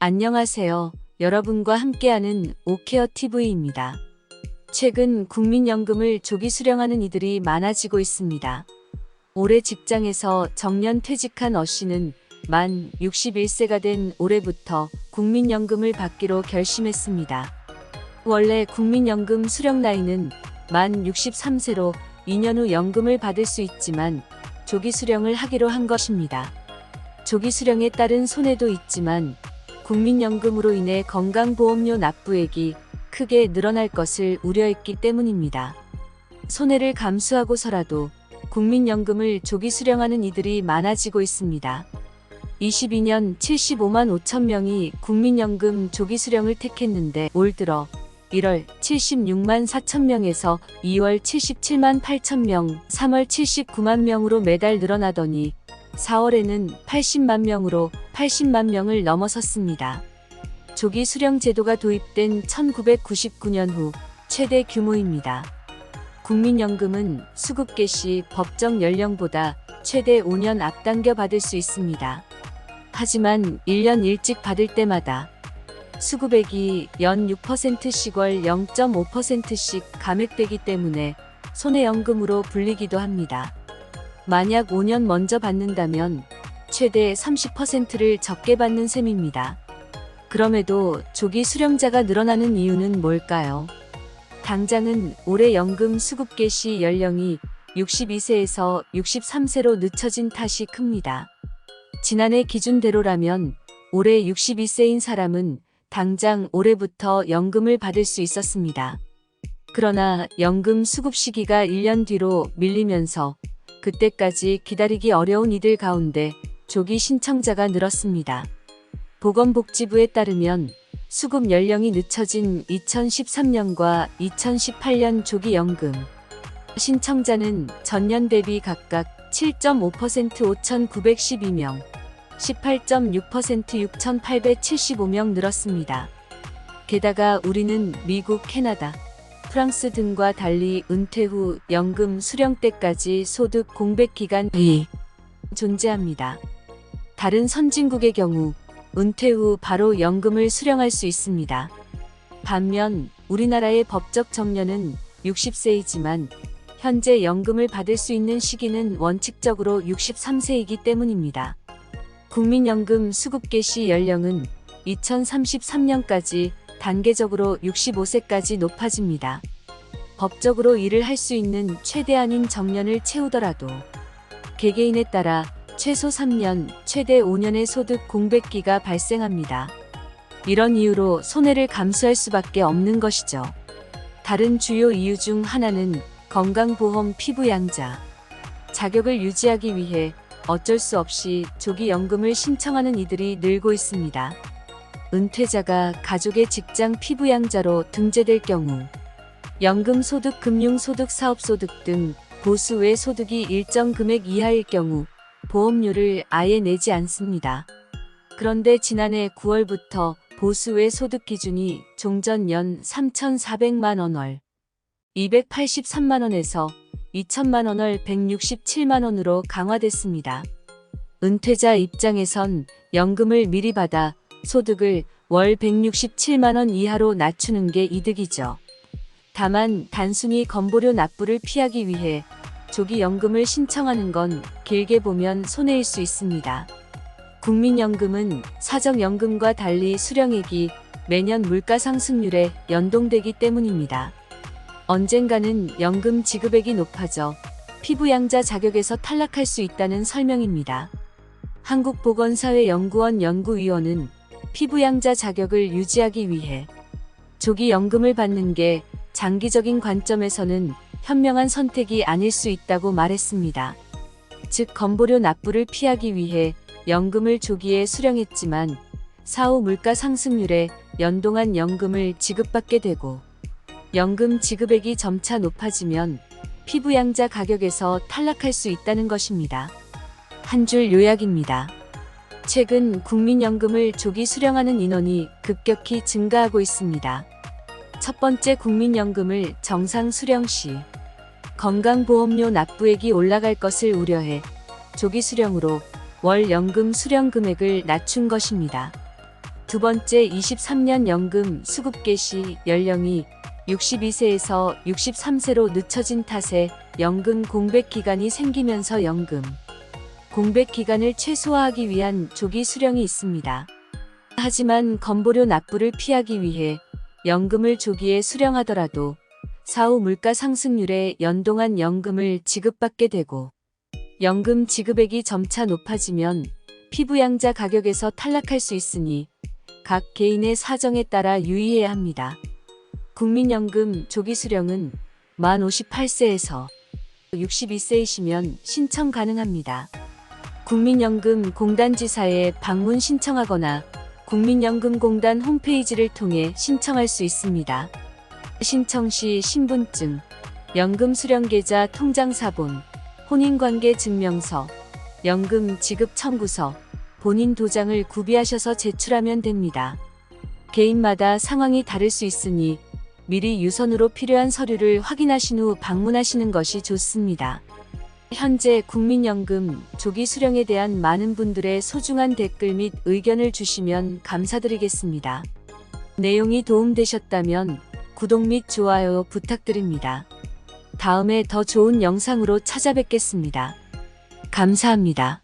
안녕하세요. 여러분과 함께하는 오케어 TV입니다. 최근 국민연금을 조기 수령하는 이들이 많아지고 있습니다. 올해 직장에서 정년 퇴직한 어 씨는 만 61세가 된 올해부터 국민연금을 받기로 결심했습니다. 원래 국민연금 수령 나이는 만 63세로 2년 후 연금을 받을 수 있지만 조기 수령을 하기로 한 것입니다. 조기 수령에 따른 손해도 있지만 국민연금으로 인해 건강보험료 납부액이 크게 늘어날 것을 우려했기 때문입니다. 손해를 감수하고서라도 국민연금을 조기 수령하는 이들이 많아지고 있습니다. 22년 75만 5천 명이 국민연금 조기 수령을 택했는데 올 들어 1월 76만 4천 명에서 2월 77만 8천 명, 3월 79만 명으로 매달 늘어나더니 4월에는 80만 명으로 80만 명을 넘어섰습니다. 조기 수령 제도가 도입된 1999년 후 최대 규모입니다. 국민연금은 수급 개시 법정 연령보다 최대 5년 앞당겨 받을 수 있습니다. 하지만 1년 일찍 받을 때마다 수급액이 연 6%씩 월 0.5%씩 감액되기 때문에 손해연금으로 불리기도 합니다. 만약 5년 먼저 받는다면 최대 30%를 적게 받는 셈입니다. 그럼에도 조기 수령자가 늘어나는 이유는 뭘까요? 당장은 올해 연금 수급 개시 연령이 62세에서 63세로 늦춰진 탓이 큽니다. 지난해 기준대로라면 올해 62세인 사람은 당장 올해부터 연금을 받을 수 있었습니다. 그러나 연금 수급 시기가 1년 뒤로 밀리면서 그때까지 기다리기 어려운 이들 가운데 조기 신청자가 늘었습니다. 보건복지부에 따르면 수급 연령이 늦춰진 2013년과 2018년 조기연금 신청자는 전년 대비 각각 7.5% 5,912명, 18.6% 6,875명 늘었습니다. 게다가 우리는 미국, 캐나다, 프랑스 등과 달리 은퇴 후 연금 수령 때까지 소득 공백 기간이 존재합니다. 다른 선진국의 경우 은퇴 후 바로 연금을 수령할 수 있습니다. 반면 우리나라의 법적 정년은 60세이지만 현재 연금을 받을 수 있는 시기는 원칙적으로 63세이기 때문입니다. 국민연금 수급 개시 연령은 2033년까지 단계적으로 65세까지 높아집니다. 법적으로 일을 할 수 있는 최대한인 정년을 채우더라도 개개인에 따라 최소 3년, 최대 5년의 소득 공백기가 발생합니다. 이런 이유로 손해를 감수할 수밖에 없는 것이죠. 다른 주요 이유 중 하나는 건강보험 피부양자 자격을 유지하기 위해 어쩔 수 없이 조기 연금을 신청하는 이들이 늘고 있습니다. 은퇴자가 가족의 직장 피부양자로 등재될 경우 연금소득, 금융소득, 사업소득 등 보수 외 소득이 일정 금액 이하일 경우 보험료를 아예 내지 않습니다. 그런데 지난해 9월부터 보수 외 소득 기준이 종전 연 3,400만 원 월 283만 원에서 2천만 원 월 167만 원으로 강화됐습니다. 은퇴자 입장에선 연금을 미리 받아 소득을 월 167만 원 이하로 낮추는 게 이득이죠. 다만 단순히 건보료 납부를 피하기 위해 조기 연금을 신청하는 건 길게 보면 손해일 수 있습니다. 국민연금은 사정연금과 달리 수령액이 매년 물가 상승률에 연동되기 때문입니다. 언젠가는 연금 지급액이 높아져 피부양자 자격에서 탈락할 수 있다는 설명입니다. 한국보건사회연구원 연구위원은 피부양자 자격을 유지하기 위해 조기 연금을 받는 게 장기적인 관점에서는 현명한 선택이 아닐 수 있다고 말했습니다. 즉 건보료 납부를 피하기 위해 연금을 조기에 수령했지만 사후 물가 상승률에 연동한 연금을 지급받게 되고 연금 지급액이 점차 높아지면 피부양자 가격에서 탈락할 수 있다는 것입니다. 한 줄 요약입니다. 최근 국민연금을 조기 수령하는 인원이 급격히 증가하고 있습니다. 첫 번째, 국민연금을 정상 수령 시 건강보험료 납부액이 올라갈 것을 우려해 조기 수령으로 월 연금 수령 금액을 낮춘 것입니다. 두 번째, 23년 연금 수급 개시 연령이 62세에서 63세로 늦춰진 탓에 연금 공백 기간이 생기면서 연금 공백 기간을 최소화하기 위한 조기 수령이 있습니다. 하지만 건보료 납부를 피하기 위해 연금을 조기에 수령하더라도 사후 물가 상승률에 연동한 연금을 지급받게 되고 연금 지급액이 점차 높아지면 피부양자 가격에서 탈락할 수 있으니 각 개인의 사정에 따라 유의해야 합니다. 국민연금 조기 수령은 만 58세에서 62세이시면 신청 가능합니다. 국민연금 공단지사에 방문 신청하거나 국민연금공단 홈페이지를 통해 신청할 수 있습니다. 신청 시 신분증, 연금 수령계좌 통장사본, 혼인관계 증명서, 연금 지급 청구서, 본인 도장을 구비하셔서 제출하면 됩니다. 개인마다 상황이 다를 수 있으니 미리 유선으로 필요한 서류를 확인하신 후 방문하시는 것이 좋습니다. 현재 국민연금 조기 수령에 대한 많은 분들의 소중한 댓글 및 의견을 주시면 감사드리겠습니다. 내용이 도움되셨다면 구독 및 좋아요 부탁드립니다. 다음에 더 좋은 영상으로 찾아뵙겠습니다. 감사합니다.